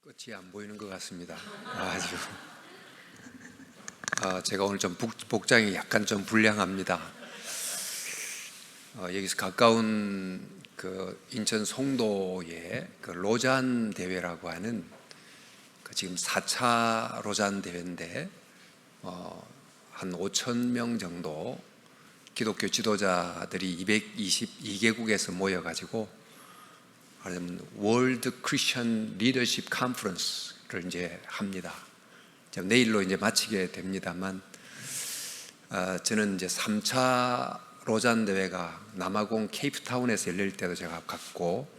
끝이 안 보이는 것 같습니다. 아주. 제가 오늘 좀 복장이 약간 좀 불량합니다. 여기서 가까운 그 인천 송도의 그 로잔 대회라고 하는 그 지금 4차 로잔 대회인데 한 5천 명 정도 기독교 지도자들이 222개국에서 모여가지고 월드 크리스천 리더십 컨퍼런스를 이제 합니다. 내일로 이제 마치게 됩니다만, 저는 이제 3차 로잔 대회가 남아공 케이프타운에서 열릴 때도 제가 갔고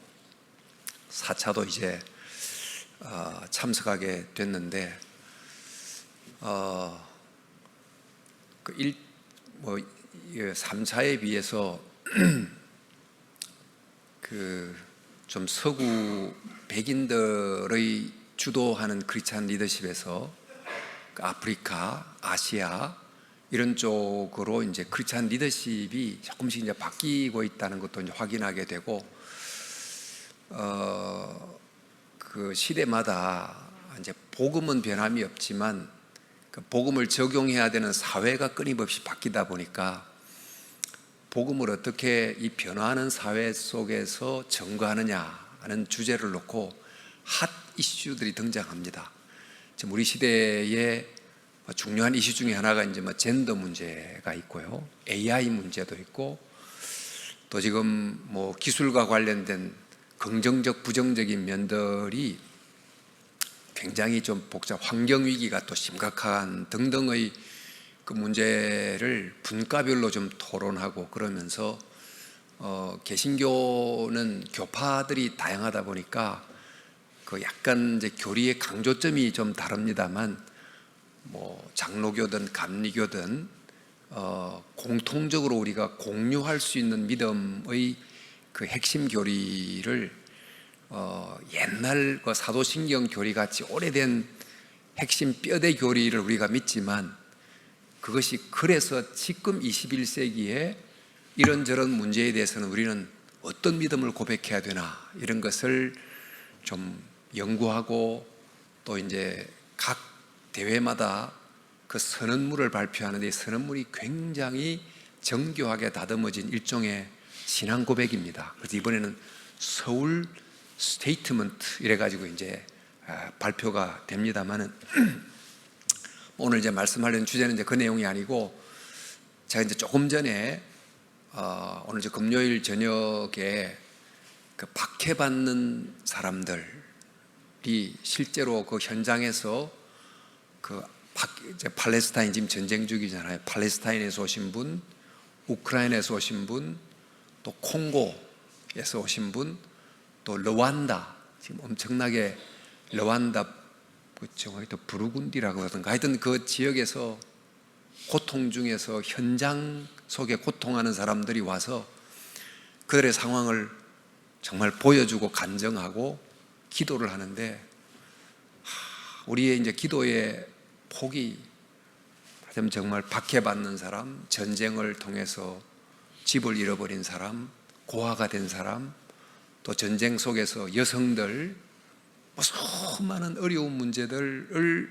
4차도 이제 참석하게 됐는데, 3차에 비해서 좀 서구 백인들의 주도하는 크리스찬 리더십에서 아프리카, 아시아 이런 쪽으로 이제 크리스찬 리더십이 조금씩 이제 바뀌고 있다는 것도 이제 확인하게 되고, 그 시대마다 이제 복음은 변함이 없지만 그 복음을 적용해야 되는 사회가 끊임없이 바뀌다 보니까 복음을 어떻게 이 변화하는 사회 속에서 전거하느냐 하는 주제를 놓고 핫 이슈들이 등장합니다. 지금 우리 시대의 중요한 이슈 중에 하나가 이제 젠더 문제가 있고요, AI 문제도 있고, 또 지금 기술과 관련된 긍정적, 부정적인 면들이 굉장히 좀 복잡, 환경 위기가 또 심각한 등등의 그 문제를 분과별로 좀 토론하고 그러면서 개신교는 교파들이 다양하다 보니까 그 약간 이제 교리의 강조점이 좀 다릅니다만, 장로교든 감리교든 공통적으로 우리가 공유할 수 있는 믿음의 그 핵심 교리를 옛날 그 사도신경 교리 같이 오래된 핵심 뼈대 교리를 우리가 믿지만, 그것이 그래서 지금 21세기에 이런저런 문제에 대해서는 우리는 어떤 믿음을 고백해야 되나, 이런 것을 좀 연구하고, 또 이제 각 대회마다 그 선언문을 발표하는데 이 선언문이 굉장히 정교하게 다듬어진 일종의 신앙 고백입니다. 그래서 이번에는 서울 스테이트먼트 이래가지고 이제 발표가 됩니다만은 오늘 이제 말씀하려는 주제는 이제 그 내용이 아니고, 제가 이제 조금 전에 오늘 이제 금요일 저녁에 그 박해받는 사람들이 실제로 그 현장에서 이제 팔레스타인 지금 전쟁 중이잖아요. 팔레스타인에서 오신 분, 우크라이나에서 오신 분, 또 콩고에서 오신 분, 또 르완다, 지금 엄청나게 르완다 정확히 또 부르군디라고 하던가, 하여튼 그 지역에서 고통 중에서 현장 속에 고통하는 사람들이 와서 그들의 상황을 정말 보여주고 간증하고 기도를 하는데, 우리의 이제 기도의 폭이 정말 박해받는 사람, 전쟁을 통해서 집을 잃어버린 사람, 고아가 된 사람, 또 전쟁 속에서 여성들, 수많은 어려운 문제들을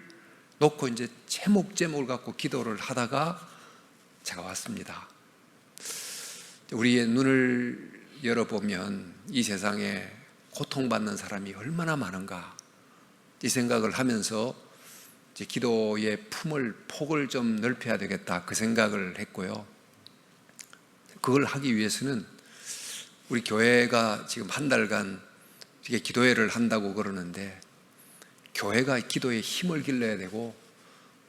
놓고 이제 제목을 갖고 기도를 하다가 제가 왔습니다. 우리의 눈을 열어보면 이 세상에 고통받는 사람이 얼마나 많은가, 이 생각을 하면서 이제 기도의 폭을 좀 넓혀야 되겠다, 그 생각을 했고요. 그걸 하기 위해서는 우리 교회가 지금 한 달간 이게 기도회를 한다고 그러는데, 교회가 기도에 힘을 길러야 되고,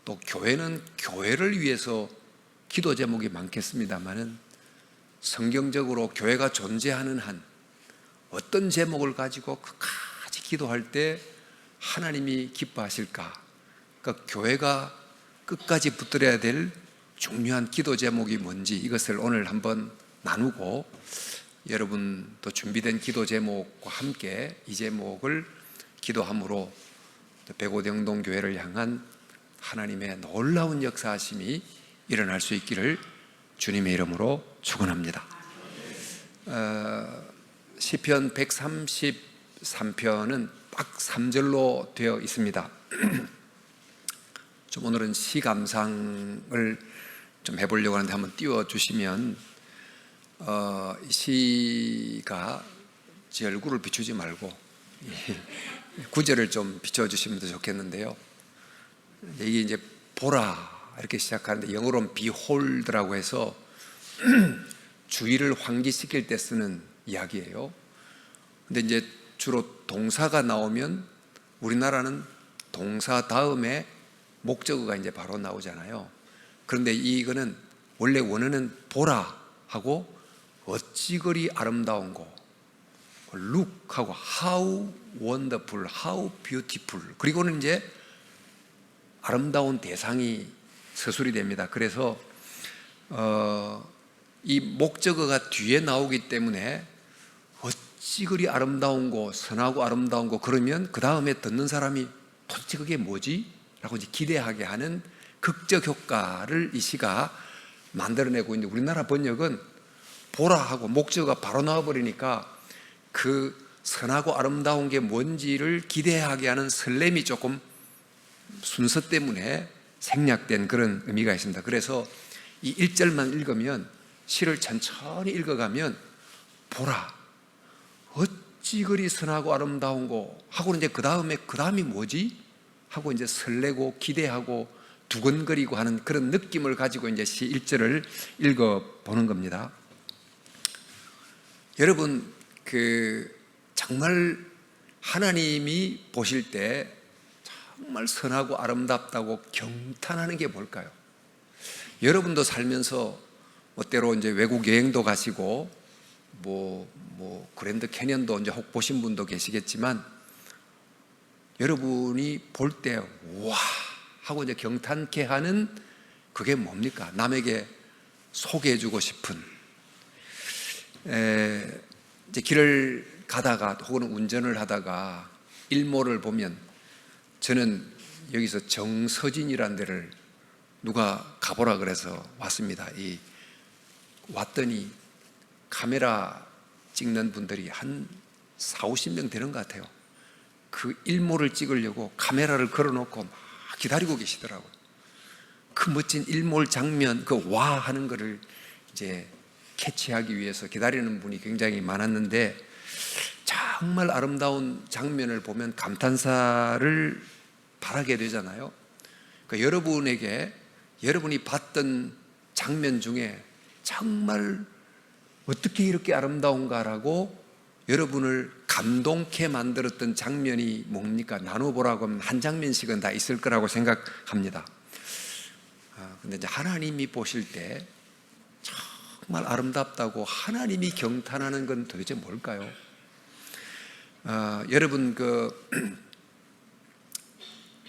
또 교회는 교회를 위해서 기도 제목이 많겠습니다만은 성경적으로 교회가 존재하는 한 어떤 제목을 가지고 끝까지 기도할 때 하나님이 기뻐하실까, 그러니까 교회가 끝까지 붙들어야 될 중요한 기도 제목이 뭔지, 이것을 오늘 한번 나누고, 여러분 또 준비된 기도 제목과 함께 이 제목을 기도함으로 백오대영동 교회를 향한 하나님의 놀라운 역사하심이 일어날 수 있기를 주님의 이름으로 축원합니다. 시편 133편은 딱 3절로 되어 있습니다. 좀 오늘은 시 감상을 좀 해보려고 하는데 한번 띄워주시면, 이 시가 제 얼굴을 비추지 말고 구절을 좀 비춰주시면 더 좋겠는데요. 이게 이제 보라 이렇게 시작하는데 영어로는 behold라고 해서 주의를 환기시킬 때 쓰는 이야기예요. 근데 이제 주로 동사가 나오면 우리나라는 동사 다음에 목적어가 이제 바로 나오잖아요. 그런데 이거는 원래 원어는 보라 하고 어찌 그리 아름다운 거, look 하고 how wonderful, how beautiful, 그리고는 이제 아름다운 대상이 서술이 됩니다. 그래서 이 목적어가 뒤에 나오기 때문에 어찌 그리 아름다운 거, 선하고 아름다운 거, 그러면 그 다음에 듣는 사람이 도대체 그게 뭐지? 라고 이제 기대하게 하는 극적 효과를 이 시가 만들어내고 있는데, 우리나라 번역은 보라 하고 목적어가 바로 나와버리니까 그 선하고 아름다운 게 뭔지를 기대하게 하는 설렘이 조금 순서 때문에 생략된 그런 의미가 있습니다. 그래서 이 1절만 읽으면, 시를 천천히 읽어가면 보라 어찌 그리 선하고 아름다운 거 하고, 이제 그 다음이 뭐지? 하고 이제 설레고 기대하고 두근거리고 하는 그런 느낌을 가지고 이제 시 1절을 읽어보는 겁니다. 여러분, 정말 하나님이 보실 때 정말 선하고 아름답다고 경탄하는 게 뭘까요? 여러분도 살면서 때로 이제 외국 여행도 가시고 그랜드 캐년도 이제 혹 보신 분도 계시겠지만, 여러분이 볼 때 와 하고 이제 경탄케 하는 그게 뭡니까? 남에게 소개해주고 싶은, 이제 길을 가다가 혹은 운전을 하다가 일몰을 보면, 저는 여기서 정서진이라는 데를 누가 가보라 그래서 왔습니다. 왔더니 카메라 찍는 분들이 한 40-50명 되는 것 같아요. 그 일몰을 찍으려고 카메라를 걸어놓고 막 기다리고 계시더라고요. 그 멋진 일몰 장면, 그 와 하는 거를 이제 캐치하기 위해서 기다리는 분이 굉장히 많았는데, 정말 아름다운 장면을 보면 감탄사를 바라게 되잖아요. 그러니까 여러분이 봤던 장면 중에 정말 어떻게 이렇게 아름다운가라고 여러분을 감동케 만들었던 장면이 뭡니까? 나눠보라고 하면 한 장면씩은 다 있을 거라고 생각합니다. 근데 이제 하나님이 보실 때 정말 아름답다고 하나님이 경탄하는 건 도대체 뭘까요? 여러분,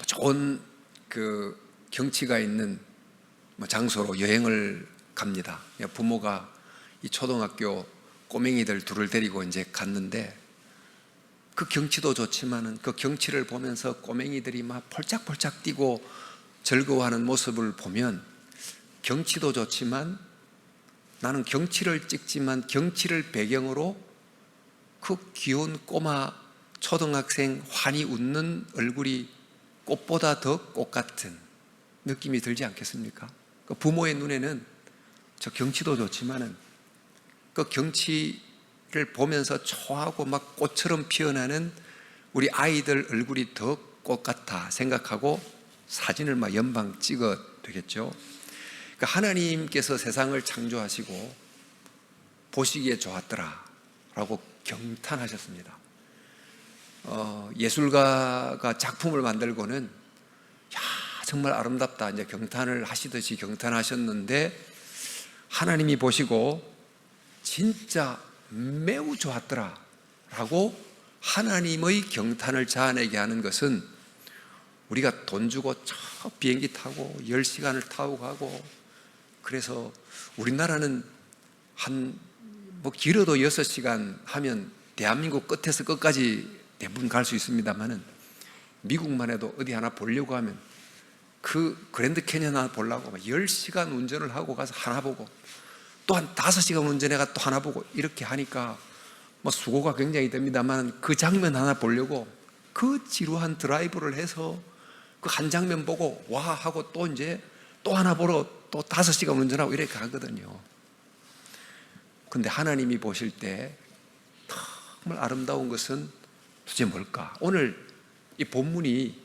좋은 경치가 있는 장소로 여행을 갑니다. 부모가 이 초등학교 꼬맹이들 둘을 데리고 이제 갔는데, 그 경치도 좋지만은 그 경치를 보면서 꼬맹이들이 막 폴짝폴짝 뛰고 즐거워하는 모습을 보면, 경치도 좋지만 나는 경치를 찍지만 경치를 배경으로 그 귀여운 꼬마 초등학생 환히 웃는 얼굴이 꽃보다 더 꽃 같은 느낌이 들지 않겠습니까? 그 부모의 눈에는 저 경치도 좋지만은 그 경치를 보면서 초하고 막 꽃처럼 피어나는 우리 아이들 얼굴이 더 꽃 같아 생각하고 사진을 막 연방 찍어 되겠죠. 그러니까 하나님께서 세상을 창조하시고 보시기에 좋았더라 라고 경탄하셨습니다. 예술가가 작품을 만들고는 야 정말 아름답다 이제 경탄을 하시듯이 경탄하셨는데, 하나님이 보시고 진짜 매우 좋았더라 라고 하나님의 경탄을 자아내게 하는 것은, 우리가 돈 주고 저 비행기 타고 10시간을 타고 가고, 그래서 우리나라는 길어도 6시간 하면 대한민국 끝에서 끝까지 대부분 갈 수 있습니다만은, 미국만 해도 어디 하나 보려고 하면 그 그랜드 캐니언 하나 보려고 10시간 운전을 하고 가서 하나 보고, 또 한 5시간 운전해가 또 하나 보고, 이렇게 하니까 수고가 굉장히 됩니다만 그 장면 하나 보려고 그 지루한 드라이브를 해서 그 한 장면 보고 와 하고 또 이제 또 하나 보러 또 5시간 운전하고 이렇게 가거든요. 근데 하나님이 보실 때 정말 아름다운 것은 도대체 뭘까? 오늘 이 본문이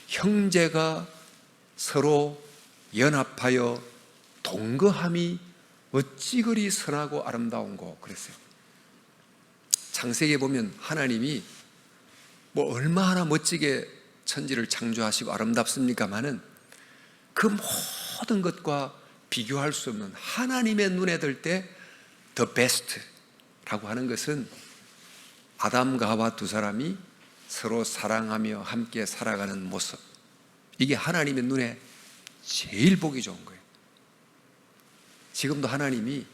형제가 서로 연합하여 동거함이 어찌 그리 선하고 아름다운고 그랬어요. 창세기에 보면 하나님이 뭐 얼마나 멋지게 천지를 창조하시고 아름답습니까마는 그 모든 것과 비교할 수 없는 하나님의 눈에 들 때 the best라고 하는 것은 아담과 하와 두 사람이 서로 사랑하며 함께 살아가는 모습, 이게 하나님의 눈에 제일 보기 좋은 거예요. 지금도 하나님이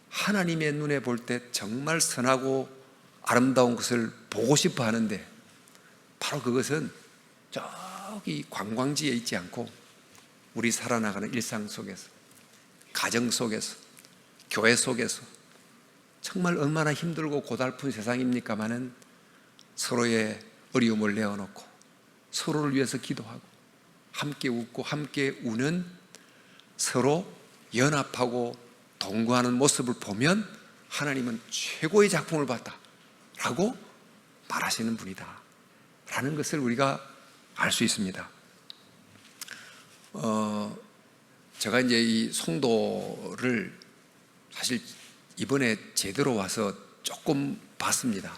하나님의 눈에 볼 때 정말 선하고 아름다운 것을 보고 싶어 하는데, 바로 그것은 저기 관광지에 있지 않고 우리 살아나가는 일상 속에서, 가정 속에서, 교회 속에서 정말 얼마나 힘들고 고달픈 세상입니까마는 서로의 어려움을 내어놓고 서로를 위해서 기도하고 함께 웃고 함께 우는, 서로 연합하고 동거하는 모습을 보면 하나님은 최고의 작품을 봤다 라고 말하시는 분이다 라는 것을 우리가 알 수 있습니다. 제가 이제 이 송도를 사실 이번에 제대로 와서 조금 봤습니다.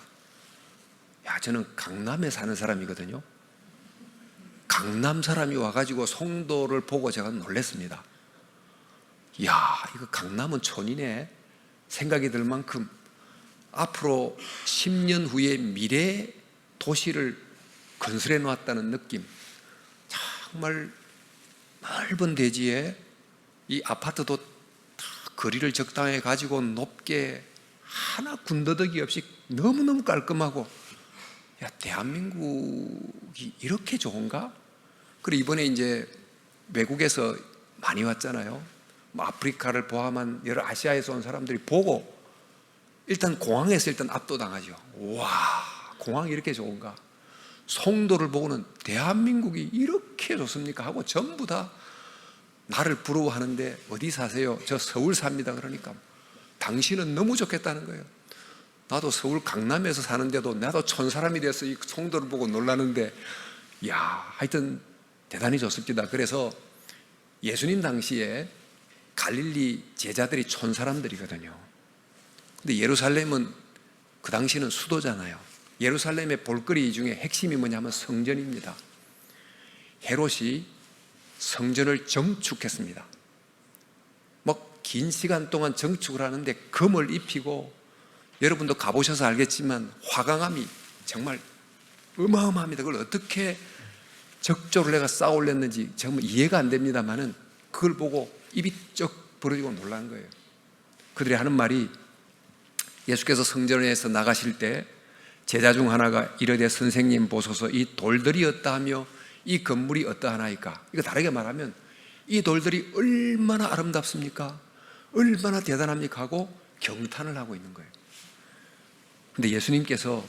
저는 강남에 사는 사람이거든요. 강남 사람이 와가지고 송도를 보고 제가 놀랐습니다. 이거 강남은 촌이네 생각이 들 만큼 앞으로 10년 후에 미래 도시를 건설해 놓았다는 느낌. 정말 넓은 대지에 이 아파트도 다 거리를 적당히 가지고 높게 하나 군더더기 없이 너무너무 깔끔하고, 대한민국이 이렇게 좋은가? 그리고 이번에 이제 외국에서 많이 왔잖아요. 아프리카를 포함한 여러 아시아에서 온 사람들이 보고 일단 공항에서 일단 압도당하죠. 와, 공항이 이렇게 좋은가? 송도를 보고는 대한민국이 이렇게 좋습니까? 하고 전부 다 나를 부러워하는데, 어디 사세요? 저 서울 삽니다. 그러니까 당신은 너무 좋겠다는 거예요. 나도 서울 강남에서 사는데도 나도 촌사람이 돼서 이 송도를 보고 놀라는데, 하여튼 대단히 좋습니다. 그래서 예수님 당시에 갈릴리 제자들이 촌사람들이거든요. 근데 예루살렘은 그 당시는 수도잖아요. 예루살렘의 볼거리 중에 핵심이 뭐냐면 성전입니다. 헤롯이 성전을 정축했습니다. 긴 시간 동안 정축을 하는데 금을 입히고, 여러분도 가보셔서 알겠지만 화강암이 정말 어마어마합니다. 그걸 어떻게 적조를 내가 쌓아 올렸는지 정말 이해가 안 됩니다만은 그걸 보고 입이 쩍 벌어지고 놀란 거예요. 그들이 하는 말이, 예수께서 성전에서 나가실 때 제자 중 하나가 이르되 선생님 보소서, 이 돌들이 어떠하며 이 건물이 어떠하나이까? 이거 다르게 말하면 이 돌들이 얼마나 아름답습니까? 얼마나 대단합니까? 하고 경탄을 하고 있는 거예요. 근데 예수님께서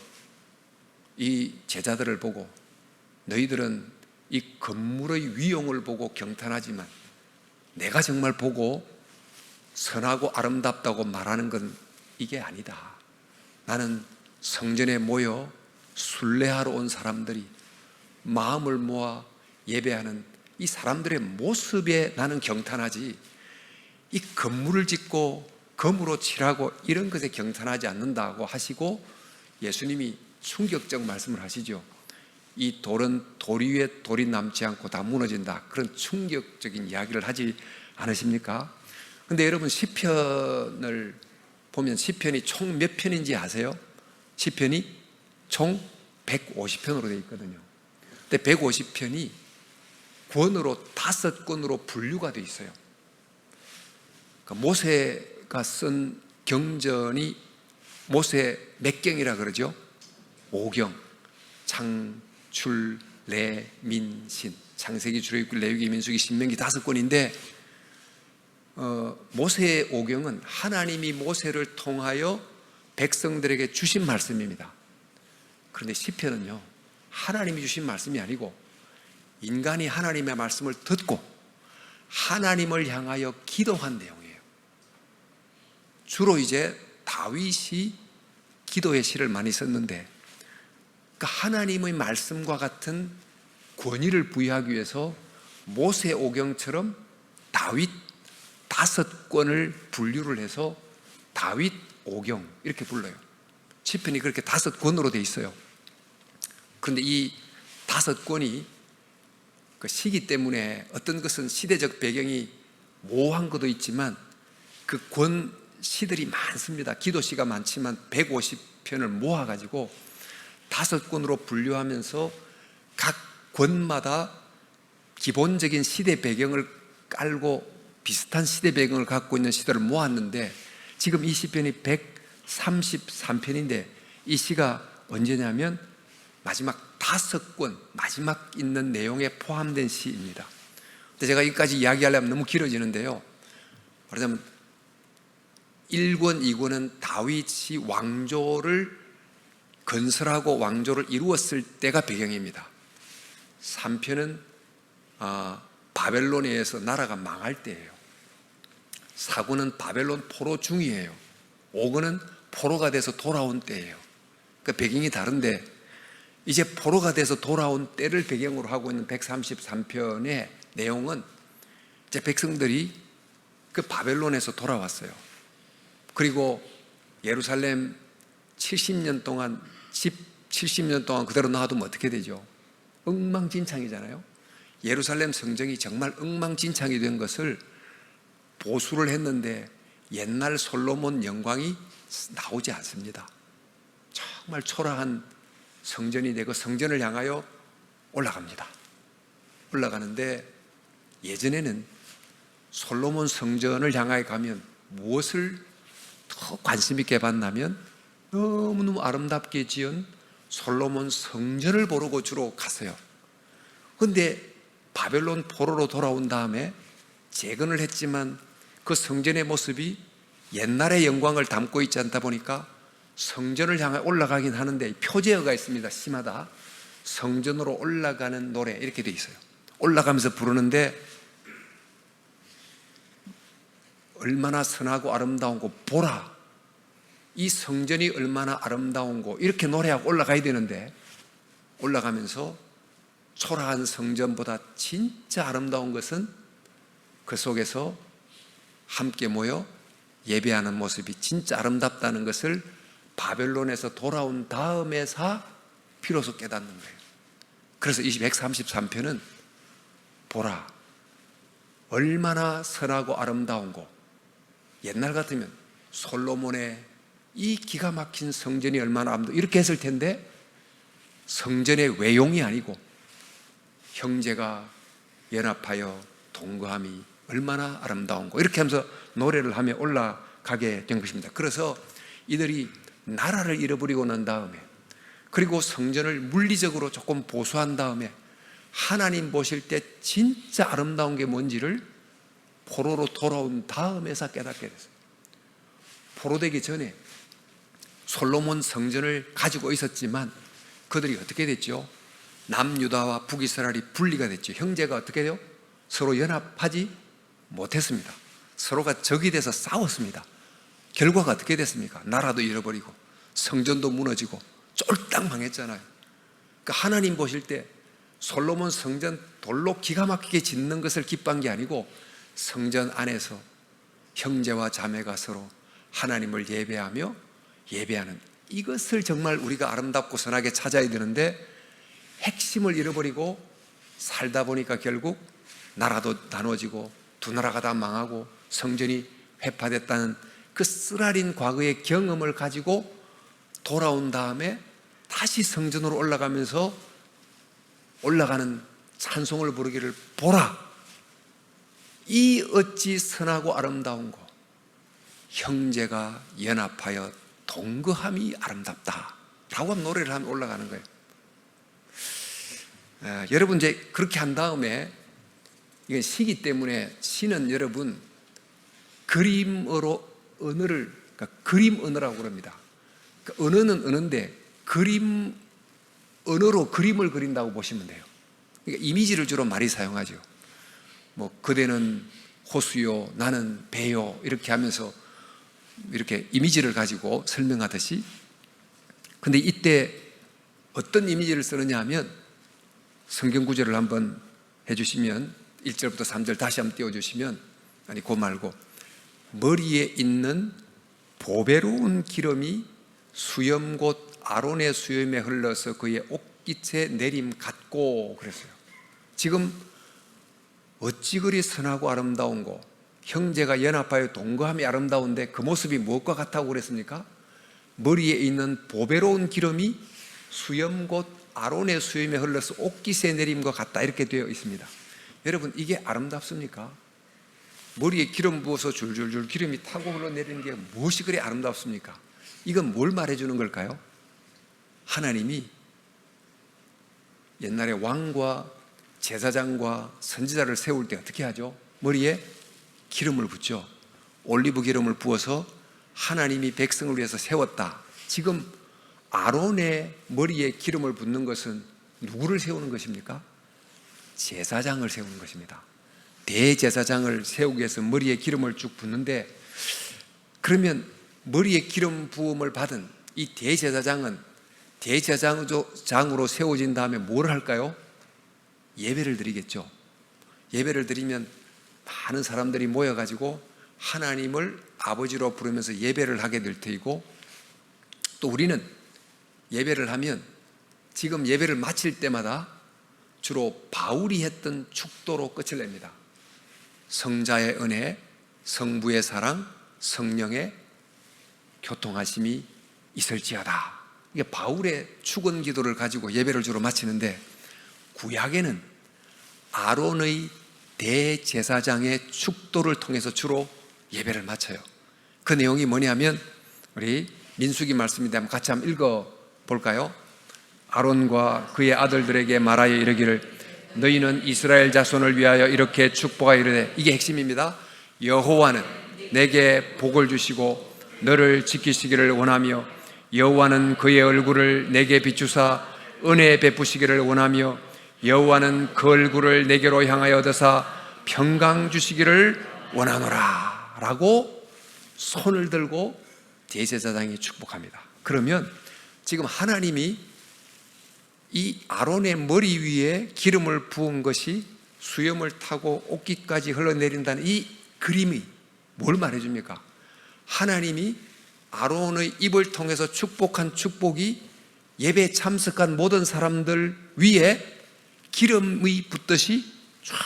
이 제자들을 보고, 너희들은 이 건물의 위용을 보고 경탄하지만 내가 정말 보고 선하고 아름답다고 말하는 건 이게 아니다. 나는 성전에 모여 순례하러 온 사람들이 마음을 모아 예배하는 이 사람들의 모습에 나는 경탄하지, 이 건물을 짓고 검으로 칠하고 이런 것에 경탄하지 않는다고 하시고, 예수님이 충격적 말씀을 하시죠. 이 돌은 돌 위에 돌이 남지 않고 다 무너진다, 그런 충격적인 이야기를 하지 않으십니까? 근데 여러분, 시편을 보면 시편이 총 몇 편인지 아세요? 시편이 총 150편으로 되어 있거든요. 근데 150편이 권으로 5권으로 분류가 되어 있어요. 그러니까 모세가 쓴 경전이 모세 몇 경이라 그러죠? 5경. 장, 출, 래, 민, 신. 창세기, 출애굽기, 레위기, 민수기, 신명기 5권인데, 모세의 5경은 하나님이 모세를 통하여 백성들에게 주신 말씀입니다. 그런데 시편은요, 하나님이 주신 말씀이 아니고 인간이 하나님의 말씀을 듣고 하나님을 향하여 기도한 내용이에요. 주로 이제 다윗이 기도의 시를 많이 썼는데, 그러니까 하나님의 말씀과 같은 권위를 부여하기 위해서 모세오경처럼 다윗 5권을 분류를 해서 다윗 오경 이렇게 불러요. 시편이 그렇게 5권으로 되어 있어요. 그런데 이 5권이 그 시기 때문에 어떤 것은 시대적 배경이 모호한 것도 있지만 그 권 시들이 많습니다. 기도시가 많지만 150편을 모아가지고 5권으로 분류하면서 각 권마다 기본적인 시대 배경을 깔고 비슷한 시대 배경을 갖고 있는 시들을 모았는데, 지금 이 시편이 133편인데 이 시가 언제냐면 마지막 5권, 마지막 있는 내용에 포함된 시입니다. 근데 제가 여기까지 이야기하려면 너무 길어지는데요, 말하자면 1권, 2권은 다윗이 왕조를 건설하고 왕조를 이루었을 때가 배경입니다. 3편은 바벨론에 의해서 나라가 망할 때예요. 4권은 바벨론 포로 중이에요. 5권은 포로가 돼서 돌아온 때예요. 그러니까 배경이 다른데, 이제 포로가 돼서 돌아온 때를 배경으로 하고 있는 133편의 내용은 이제 백성들이 그 바벨론에서 돌아왔어요. 그리고 예루살렘 70년 동안, 집 70년 동안 그대로 놔두면 어떻게 되죠? 엉망진창이잖아요. 예루살렘 성전이 정말 엉망진창이 된 것을 보수를 했는데 옛날 솔로몬 영광이 나오지 않습니다. 정말 초라한 성전이 되고 성전을 향하여 올라갑니다. 올라가는데 예전에는 솔로몬 성전을 향하여 가면 무엇을 더 관심 있게 봤냐면 너무너무 아름답게 지은 솔로몬 성전을 보러 주로 갔어요. 그런데 바벨론 포로로 돌아온 다음에 재건을 했지만 그 성전의 모습이 옛날의 영광을 담고 있지 않다 보니까 성전을 향해 올라가긴 하는데 표제어가 있습니다. 시마다 성전으로 올라가는 노래 이렇게 돼 있어요. 올라가면서 부르는데 얼마나 선하고 아름다운 거 보라, 이 성전이 얼마나 아름다운 거, 이렇게 노래하고 올라가야 되는데 올라가면서 초라한 성전보다 진짜 아름다운 것은 그 속에서 함께 모여 예배하는 모습이 진짜 아름답다는 것을 바벨론에서 돌아온 다음에서 비로소 깨닫는 거예요. 그래서 이 133편은 보라, 얼마나 선하고 아름다운 곳, 옛날 같으면 솔로몬의 이 기가 막힌 성전이 얼마나 아름다워 이렇게 했을 텐데, 성전의 외용이 아니고 형제가 연합하여 동거함이 얼마나 아름다운 거, 이렇게 하면서 노래를 하며 올라가게 된 것입니다. 그래서 이들이 나라를 잃어버리고 난 다음에, 그리고 성전을 물리적으로 조금 보수한 다음에 하나님 보실 때 진짜 아름다운 게 뭔지를 포로로 돌아온 다음에서 깨닫게 됐어요. 포로되기 전에 솔로몬 성전을 가지고 있었지만 그들이 어떻게 됐죠? 남유다와 북이스라엘이 분리가 됐죠. 형제가 어떻게 돼요? 서로 연합하지 못했습니다. 서로가 적이 돼서 싸웠습니다. 결과가 어떻게 됐습니까? 나라도 잃어버리고 성전도 무너지고 쫄딱 망했잖아요. 그러니까 하나님 보실 때 솔로몬 성전 돌로 기가 막히게 짓는 것을 기뻐한 게 아니고 성전 안에서 형제와 자매가 서로 하나님을 예배하며 예배하는 이것을 정말 우리가 아름답고 선하게 찾아야 되는데, 핵심을 잃어버리고 살다 보니까 결국 나라도 나눠지고 두 나라가 다 망하고 성전이 회파됐다는 그 쓰라린 과거의 경험을 가지고 돌아온 다음에 다시 성전으로 올라가면서 올라가는 찬송을 부르기를, 보라, 이 어찌 선하고 아름다운 거, 형제가 연합하여 동거함이 아름답다 라고 노래를 하면 올라가는 거예요. 여러분 이제 그렇게 한 다음에, 이건 시기 때문에 시는 여러분 그림으로 언어를, 그러니까 그림 언어라고 그럽니다. 그러니까 언어는 언어인데 그림 언어로 그림을 그린다고 보시면 돼요. 그러니까 이미지를 주로 많이 사용하죠. 뭐 그대는 호수요, 나는 배요, 이렇게 하면서 이렇게 이미지를 가지고 설명하듯이. 근데 이때 어떤 이미지를 쓰느냐 하면 성경 구절을 한번 해주시면 1절부터 3절 다시 한번 띄워주시면, 아니 그 말고 머리에 있는 보배로운 기름이 수염 곧 아론의 수염에 흘러서 그의 옷깃에 내림 같고 그랬어요. 지금 어찌 그리 선하고 아름다운고, 형제가 연합하여 동거함이 아름다운데 그 모습이 무엇과 같다고 그랬습니까? 머리에 있는 보배로운 기름이 수염 곧 아론의 수염에 흘러서 옷깃에 내림과 같다, 이렇게 되어 있습니다. 여러분, 이게 아름답습니까? 머리에 기름 부어서 줄줄줄 기름이 타고 흘러내리는 게 무엇이 그리 아름답습니까? 이건 뭘 말해주는 걸까요? 하나님이 옛날에 왕과 제사장과 선지자를 세울 때 어떻게 하죠? 머리에 기름을 붓죠. 올리브 기름을 부어서 하나님이 백성을 위해서 세웠다. 지금 아론의 머리에 기름을 붓는 것은 누구를 세우는 것입니까? 제사장을 세우는 것입니다. 대제사장을 세우기 위해서 머리에 기름을 쭉 붓는데, 그러면 머리에 기름 부음을 받은 이 대제사장은 대제사장으로 세워진 다음에 뭘 할까요? 예배를 드리겠죠. 예배를 드리면 많은 사람들이 모여가지고 하나님을 아버지로 부르면서 예배를 하게 될 테이고, 또 우리는 예배를 하면 지금 예배를 마칠 때마다 주로 바울이 했던 축도로 끝을 냅니다. 성자의 은혜, 성부의 사랑, 성령의 교통하심이 있을지어다. 이게 바울의 축원 기도를 가지고 예배를 주로 마치는데, 구약에는 아론의 대제사장의 축도를 통해서 주로 예배를 마쳐요. 그 내용이 뭐냐면 우리 민수기 말씀인데 한번 같이 한번 읽어볼까요? 아론과 그의 아들들에게 말하여 이르기를 너희는 이스라엘 자손을 위하여 이렇게 축복하여 이르되, 이게 핵심입니다. 여호와는 내게 복을 주시고 너를 지키시기를 원하며 여호와는 그의 얼굴을 내게 비추사 은혜 베푸시기를 원하며 여호와는 그 얼굴을 내게로 향하여 얻으사 평강 주시기를 원하노라 라고 손을 들고 대제사장이 축복합니다. 그러면 지금 하나님이 이 아론의 머리 위에 기름을 부은 것이 수염을 타고 옷깃까지 흘러내린다는 이 그림이 뭘 말해줍니까? 하나님이 아론의 입을 통해서 축복한 축복이 예배에 참석한 모든 사람들 위에 기름이 붓듯이 쫙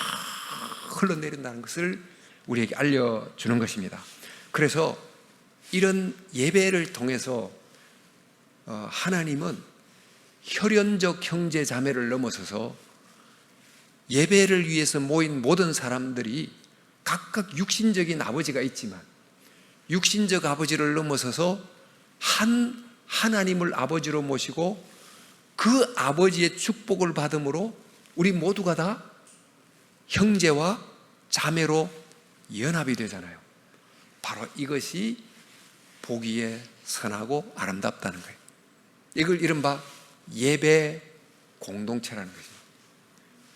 흘러내린다는 것을 우리에게 알려주는 것입니다. 그래서 이런 예배를 통해서 하나님은 혈연적 형제 자매를 넘어서서 예배를 위해서 모인 모든 사람들이 각각 육신적인 아버지가 있지만 육신적 아버지를 넘어서서 한 하나님을 아버지로 모시고 그 아버지의 축복을 받음으로 우리 모두가 다 형제와 자매로 연합이 되잖아요. 바로 이것이 보기에 선하고 아름답다는 거예요. 이걸 이른바 예배 공동체라는 거죠.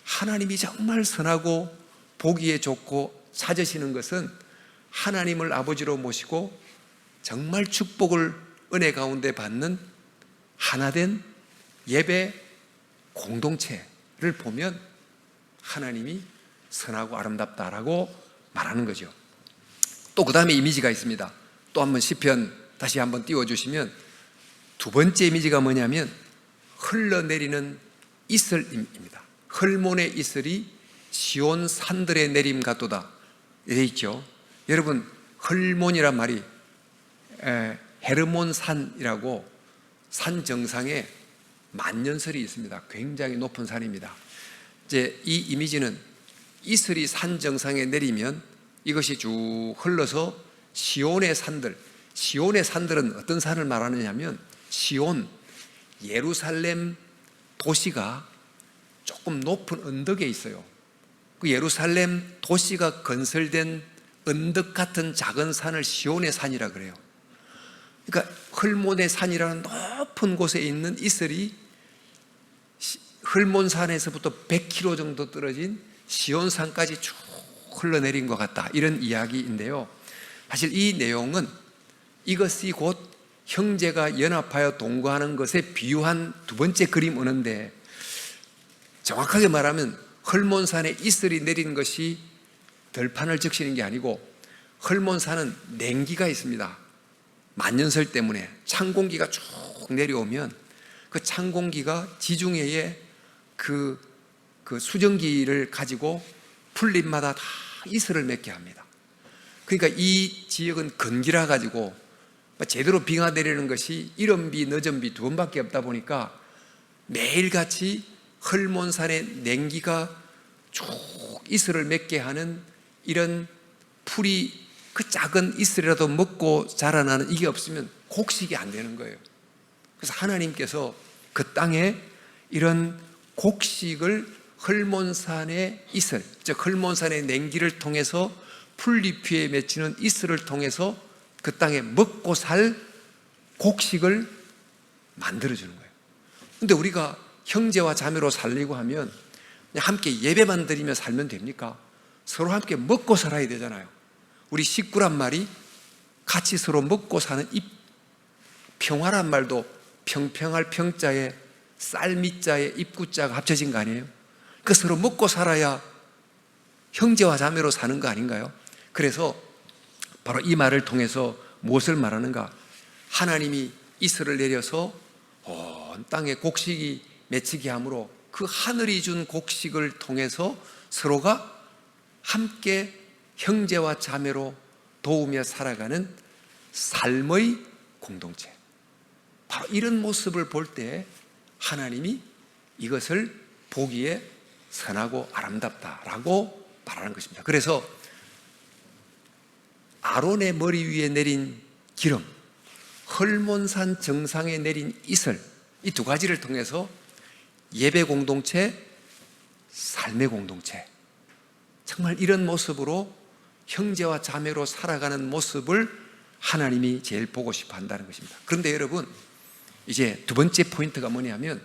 하나님이 정말 선하고 보기에 좋고 찾으시는 것은 하나님을 아버지로 모시고 정말 축복을 은혜 가운데 받는 하나된 예배 공동체를 보면 하나님이 선하고 아름답다라고 말하는 거죠. 또 그 다음에 이미지가 있습니다. 또 한번 시편 다시 한번 띄워주시면 두 번째 이미지가 뭐냐면 흘러내리는 이슬입니다. 헐몬의 이슬이 시온 산들의 내림 같도다 이래 있죠. 여러분, 헐몬이란 말이 헤르몬 산이라고 산 정상에 만년설이 있습니다. 굉장히 높은 산입니다. 이제 이 이미지는 이슬이 산 정상에 내리면 이것이 쭉 흘러서 시온의 산들, 시온의 산들은 어떤 산을 말하느냐면 시온, 예루살렘 도시가 조금 높은 언덕에 있어요. 그 예루살렘 도시가 건설된 언덕 같은 작은 산을 시온의 산이라 그래요. 그러니까 헐몬의 산이라는 높은 곳에 있는 이슬이 헐몬산에서부터 100km 정도 떨어진 시온산까지 쭉 흘러내린 것 같다, 이런 이야기인데요. 사실 이 내용은 이것이 곧 형제가 연합하여 동거하는 것에 비유한 두 번째 그림 오는데, 정확하게 말하면 헐몬산에 이슬이 내린 것이 들판을 적시는 게 아니고, 헐몬산은 냉기가 있습니다. 만년설 때문에 찬 공기가 쭉 내려오면 그 찬 공기가 지중해에 그 수증기를 가지고 풀잎마다 다 이슬을 맺게 합니다. 그러니까 이 지역은 건기라 가지고 제대로 비가 내리는 것이 이른비, 늦은비 두 번밖에 없다 보니까 매일같이 헐몬산의 냉기가 쭉 이슬을 맺게 하는 이런 풀이, 그 작은 이슬이라도 먹고 자라나는 이게 없으면 곡식이 안 되는 거예요. 그래서 하나님께서 그 땅에 이런 곡식을 헐몬산의 이슬, 즉 헐몬산의 냉기를 통해서 풀잎 위에 맺히는 이슬을 통해서 그 땅에 먹고 살 곡식을 만들어주는 거예요. 그런데 우리가 형제와 자매로 살려고 하면 그냥 함께 예배만 드리며 살면 됩니까? 서로 함께 먹고 살아야 되잖아요. 우리 식구란 말이 같이 서로 먹고 사는 이 평화란 말도 평평할 평자에 쌀미자에 입구자가 합쳐진 거 아니에요? 그 서로 먹고 살아야 형제와 자매로 사는 거 아닌가요? 그래서 바로 이 말을 통해서 무엇을 말하는가? 하나님이 이슬을 내려서 온 땅에 곡식이 맺히게 함으로 그 하늘이 준 곡식을 통해서 서로가 함께 형제와 자매로 도우며 살아가는 삶의 공동체, 바로 이런 모습을 볼 때 하나님이 이것을 보기에 선하고 아름답다라고 말하는 것입니다. 그래서 아론의 머리 위에 내린 기름, 헐몬산 정상에 내린 이슬, 이 두 가지를 통해서 예배 공동체, 삶의 공동체, 정말 이런 모습으로 형제와 자매로 살아가는 모습을 하나님이 제일 보고 싶어 한다는 것입니다. 그런데 여러분, 이제 두 번째 포인트가 뭐냐면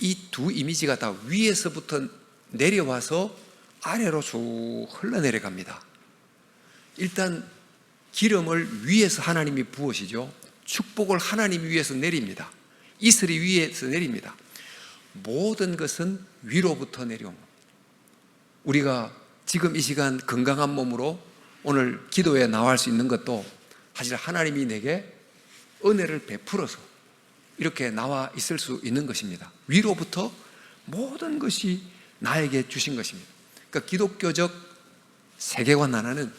이 두 이미지가 다 위에서부터 내려와서 아래로 쭉 흘러내려갑니다. 일단 기름을 위에서 하나님이 부으시죠. 축복을 하나님이 위에서 내립니다. 이슬이 위에서 내립니다. 모든 것은 위로부터 내려온 겁니다. 우리가 지금 이 시간 건강한 몸으로 오늘 기도에 나갈 수 있는 것도 사실 하나님이 내게 은혜를 베풀어서 이렇게 나와 있을 수 있는 것입니다. 위로부터 모든 것이 나에게 주신 것입니다. 그러니까 기독교적 세계관 하나는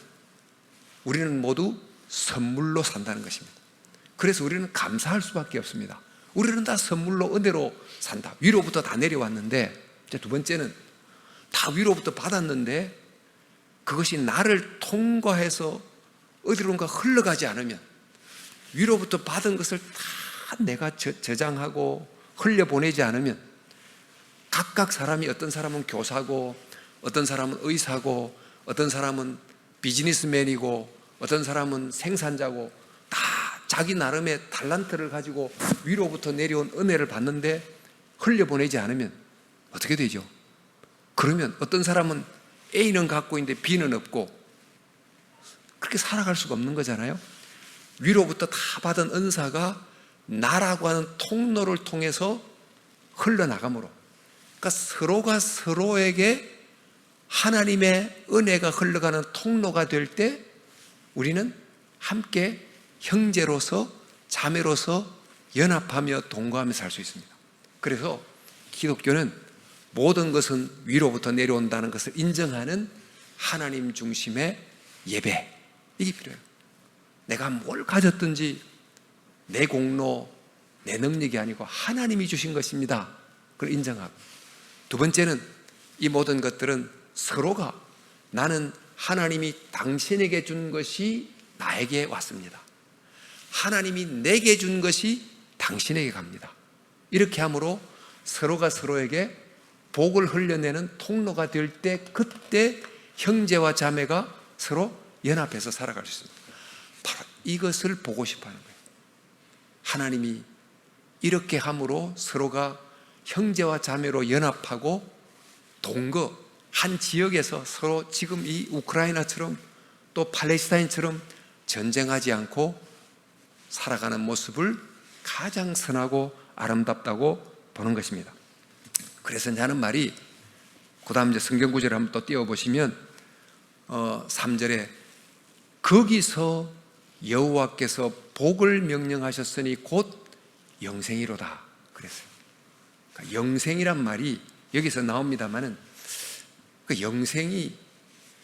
우리는 모두 선물로 산다는 것입니다. 그래서 우리는 감사할 수밖에 없습니다. 우리는 다 선물로, 은혜로 산다. 위로부터 다 내려왔는데, 이제 두 번째는 다 위로부터 받았는데 그것이 나를 통과해서 어디론가 흘러가지 않으면, 위로부터 받은 것을 다 내가 저장하고 흘려보내지 않으면, 각각 사람이, 어떤 사람은 교사고 어떤 사람은 의사고 어떤 사람은 비즈니스맨이고 어떤 사람은 생산자고 다 자기 나름의 탤런트를 가지고 위로부터 내려온 은혜를 받는데 흘려보내지 않으면 어떻게 되죠? 그러면 어떤 사람은 A는 갖고 있는데 B는 없고 그렇게 살아갈 수가 없는 거잖아요. 위로부터 다 받은 은사가 나라고 하는 통로를 통해서 흘러나가므로, 그러니까 서로가 서로에게 하나님의 은혜가 흘러가는 통로가 될 때 우리는 함께 형제로서 자매로서 연합하며 동거하며 살 수 있습니다. 그래서 기독교는 모든 것은 위로부터 내려온다는 것을 인정하는 하나님 중심의 예배, 이게 필요해요. 내가 뭘 가졌든지 내 공로, 내 능력이 아니고 하나님이 주신 것입니다. 그걸 인정하고, 두 번째는 이 모든 것들은 서로가 나는 하나님이 당신에게 준 것이 나에게 왔습니다. 하나님이 내게 준 것이 당신에게 갑니다. 이렇게 함으로 서로가 서로에게 복을 흘려내는 통로가 될 때, 그때 형제와 자매가 서로 연합해서 살아갈 수 있습니다. 바로 이것을 보고 싶어 하는 거예요. 하나님이 이렇게 함으로 서로가 형제와 자매로 연합하고 동거, 한 지역에서 서로 지금 이 우크라이나처럼 또 팔레스타인처럼 전쟁하지 않고 살아가는 모습을 가장 선하고 아름답다고 보는 것입니다. 그래서 이제 하는 말이, 그 다음 이제 성경 구절을 한번 또 띄워보시면 3절에 거기서 여호와께서 복을 명령하셨으니 곧 영생이로다 그랬어요. 그러니까 영생이란 말이 여기서 나옵니다만은 그 영생이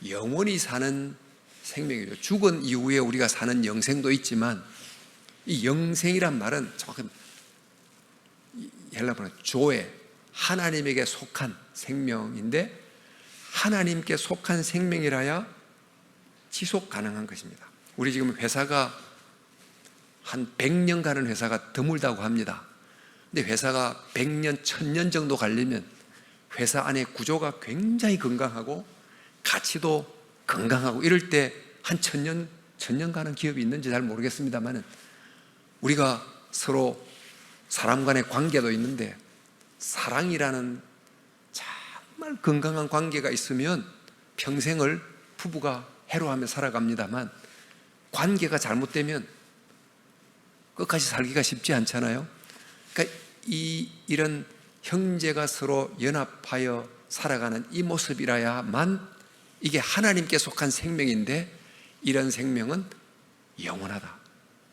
영원히 사는 생명이죠. 죽은 이후에 우리가 사는 영생도 있지만 이 영생이란 말은 정확히 헬라어로 조에, 하나님에게 속한 생명인데 하나님께 속한 생명이라야 지속 가능한 것입니다. 우리 지금 회사가 한 100년 가는 회사가 드물다고 합니다. 근데 회사가 100년, 1000년 정도 가려면 회사 안에 구조가 굉장히 건강하고 가치도 건강하고 이럴 때 한 1000년 가는 기업이 있는지 잘 모르겠습니다만 우리가 서로 사람 간의 관계도 있는데 사랑이라는 정말 건강한 관계가 있으면 평생을 부부가 해로하며 살아갑니다만 관계가 잘못되면 끝까지 살기가 쉽지 않잖아요. 그러니까 이런 형제가 서로 연합하여 살아가는 이 모습이라야만 이게 하나님께 속한 생명인데 이런 생명은 영원하다.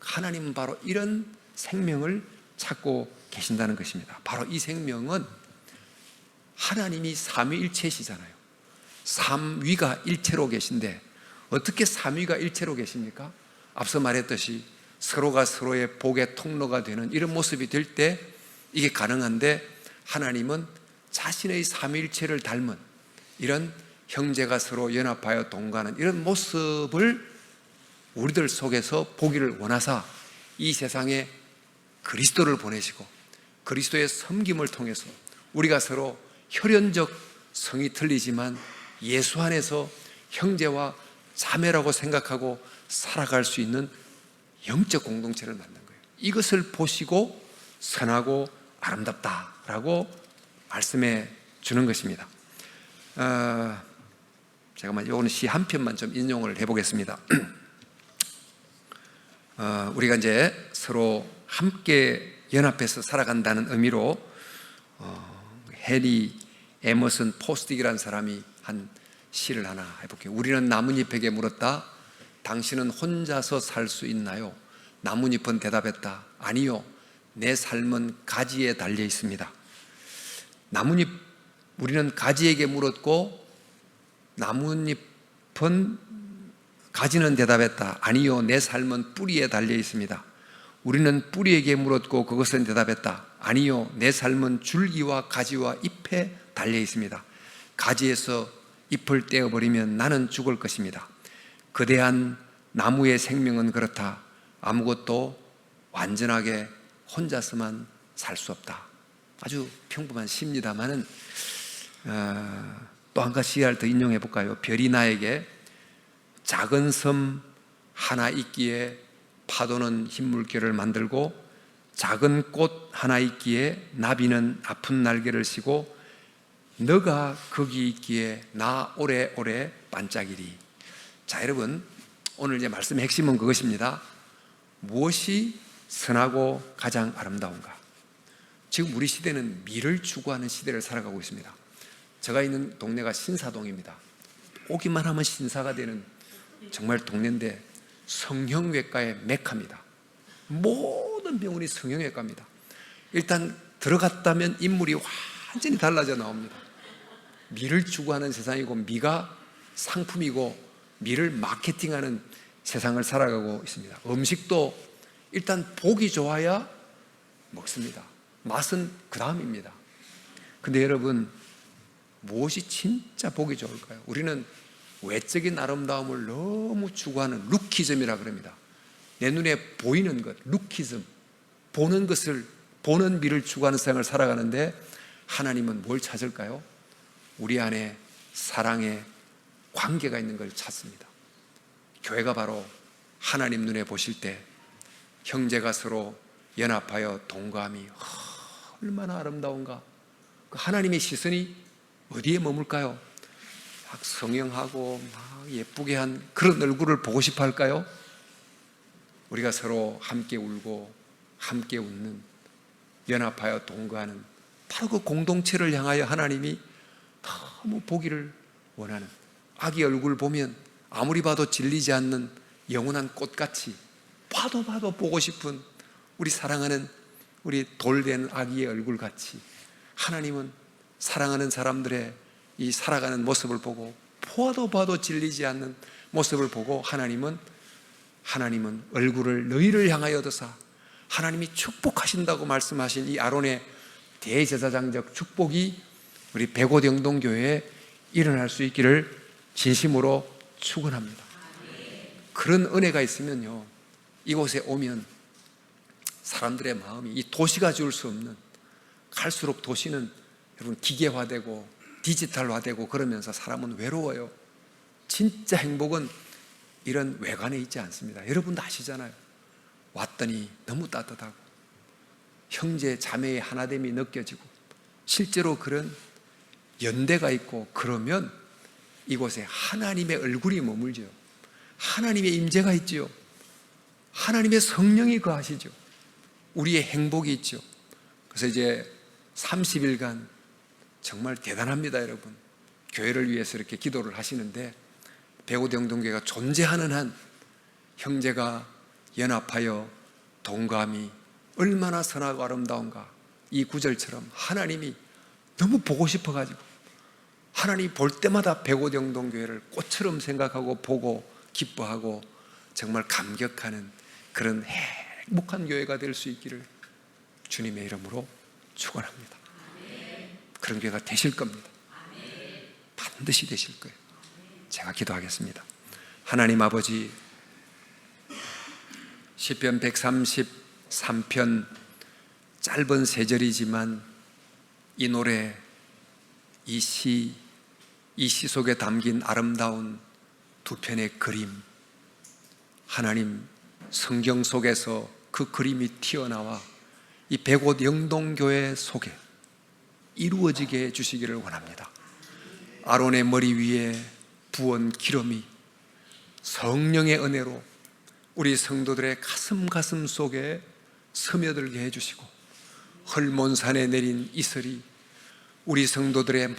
하나님은 바로 이런 생명을 찾고 계신다는 것입니다. 바로 이 생명은 하나님이 삼위일체시잖아요. 삼위가 일체로 계신데 어떻게 삼위가 일체로 계십니까? 앞서 말했듯이 서로가 서로의 복의 통로가 되는 이런 모습이 될 때 이게 가능한데 하나님은 자신의 삼위일체를 닮은 이런 형제가 서로 연합하여 동거하는 이런 모습을 우리들 속에서 보기를 원하사 이 세상에 그리스도를 보내시고 그리스도의 섬김을 통해서 우리가 서로 혈연적 성이 틀리지만 예수 안에서 형제와 자매라고 생각하고 살아갈 수 있는 영적 공동체를 만든 거예요. 이것을 보시고 선하고 아름답다라고 말씀해 주는 것입니다. 제가 오늘 시 한 편만 좀 인용을 해보겠습니다. 우리가 이제 서로 함께 연합해서 살아간다는 의미로 해리 에머슨 포스딕이라는 사람이 한 시를 하나 해볼게요. 우리는 나뭇잎에게 물었다. 당신은 혼자서 살 수 있나요? 나뭇잎은 대답했다. 아니요. 내 삶은 가지에 달려 있습니다. 우리는 가지에게 물었고 나뭇잎은 가지는 대답했다. 아니요. 내 삶은 뿌리에 달려 있습니다. 우리는 뿌리에게 물었고 그것은 대답했다. 아니요. 내 삶은 줄기와 가지와 잎에 달려 있습니다. 가지에서 잎을 떼어버리면 나는 죽을 것입니다. 거대한 나무의 생명은 그렇다. 아무것도 완전하게 혼자서만 살 수 없다. 아주 평범한 시입니다만은 또 한 가지 시를 더 인용해 볼까요? 별이 나에게 작은 섬 하나 있기에 파도는 흰 물결을 만들고 작은 꽃 하나 있기에 나비는 아픈 날개를 쉬고 너가 거기 있기에 나 오래오래 반짝이리. 자, 여러분, 오늘 이제 말씀의 핵심은 그것입니다. 무엇이 선하고 가장 아름다운가? 지금 우리 시대는 미를 추구하는 시대를 살아가고 있습니다. 제가 있는 동네가 신사동입니다. 오기만 하면 신사가 되는 정말 동네인데 성형외과의 메카입니다. 모든 병원이 성형외과입니다. 일단 들어갔다면 인물이 완전히 달라져 나옵니다. 미를 추구하는 세상이고 미가 상품이고 미를 마케팅하는 세상을 살아가고 있습니다. 음식도 일단 보기 좋아야 먹습니다. 맛은 그 다음입니다. 근데 여러분, 무엇이 진짜 보기 좋을까요? 우리는 외적인 아름다움을 너무 추구하는 루키즘이라 그럽니다. 내 눈에 보이는 것, 루키즘, 보는 것을, 보는 미를 추구하는 세상을 살아가는데 하나님은 뭘 찾을까요? 우리 안에 사랑의 관계가 있는 걸 찾습니다. 교회가 바로 하나님 눈에 보실 때 형제가 서로 연합하여 동거함이 얼마나 아름다운가. 하나님의 시선이 어디에 머물까요? 막 성형하고 막 예쁘게 한 그런 얼굴을 보고 싶어 할까요? 우리가 서로 함께 울고 함께 웃는, 연합하여 동거하는 바로 그 공동체를 향하여 하나님이 너무 보기를 원하는, 아기 얼굴 보면 아무리 봐도 질리지 않는 영원한 꽃같이 봐도 보고 싶은 우리 사랑하는 우리 돌된 아기의 얼굴같이 하나님은 사랑하는 사람들의 이 살아가는 모습을 보고 봐도 질리지 않는 모습을 보고 하나님은 얼굴을 너희를 향하여 드사 하나님이 축복하신다고 말씀하신 이 아론의 대제사장적 축복이 우리 백오영동교회에 일어날 수 있기를 진심으로 축원합니다. 그런 은혜가 있으면요, 이곳에 오면 사람들의 마음이, 이 도시가 줄 수 없는, 갈수록 도시는 여러분 기계화되고 디지털화되고 그러면서 사람은 외로워요. 진짜 행복은 이런 외관에 있지 않습니다. 여러분도 아시잖아요. 왔더니 너무 따뜻하고 형제 자매의 하나됨이 느껴지고 실제로 그런 연대가 있고, 그러면 이곳에 하나님의 얼굴이 머물죠. 하나님의 임재가 있죠. 하나님의 성령이 거하시죠. 우리의 행복이 있죠. 그래서 이제 30일간 정말 대단합니다, 여러분. 교회를 위해서 이렇게 기도를 하시는데, 백오영동교회가 존재하는 한 형제가 연합하여 동감이 얼마나 선하고 아름다운가. 이 구절처럼 하나님이 너무 보고 싶어가지고 하나님 볼 때마다 백오영동교회를 꽃처럼 생각하고 보고 기뻐하고 정말 감격하는 그런 행복한 교회가 될 수 있기를 주님의 이름으로 축원합니다. 그런 교회가 되실 겁니다. 반드시 되실 거예요. 제가 기도하겠습니다. 하나님 아버지, 시편 133편 짧은 세 절이지만 이 노래, 이 시 속에 담긴 아름다운 두 편의 그림, 하나님 성경 속에서 그 그림이 튀어나와 이 백오영동교회 속에 이루어지게 해주시기를 원합니다. 아론의 머리 위에 부은 기름이 성령의 은혜로 우리 성도들의 가슴 속에 스며들게 해주시고, 헐몬산에 내린 이슬이 우리 성도들의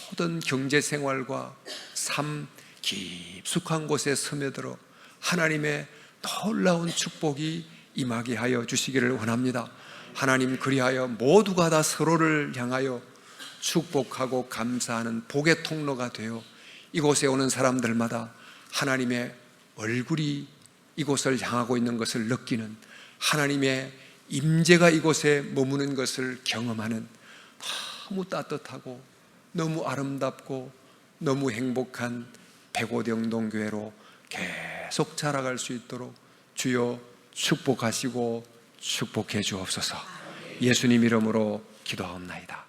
모든 경제생활과 삶 깊숙한 곳에 스며들어 하나님의 놀라운 축복이 임하게 하여 주시기를 원합니다. 하나님, 그리하여 모두가 다 서로를 향하여 축복하고 감사하는 복의 통로가 되어 이곳에 오는 사람들마다 하나님의 얼굴이 이곳을 향하고 있는 것을 느끼는, 하나님의 임재가 이곳에 머무는 것을 경험하는 너무 따뜻하고 너무 아름답고 너무 행복한 백오영동교회로 계속 자라갈 수 있도록 주여 축복하시고 축복해 주옵소서. 예수님 이름으로 기도하옵나이다.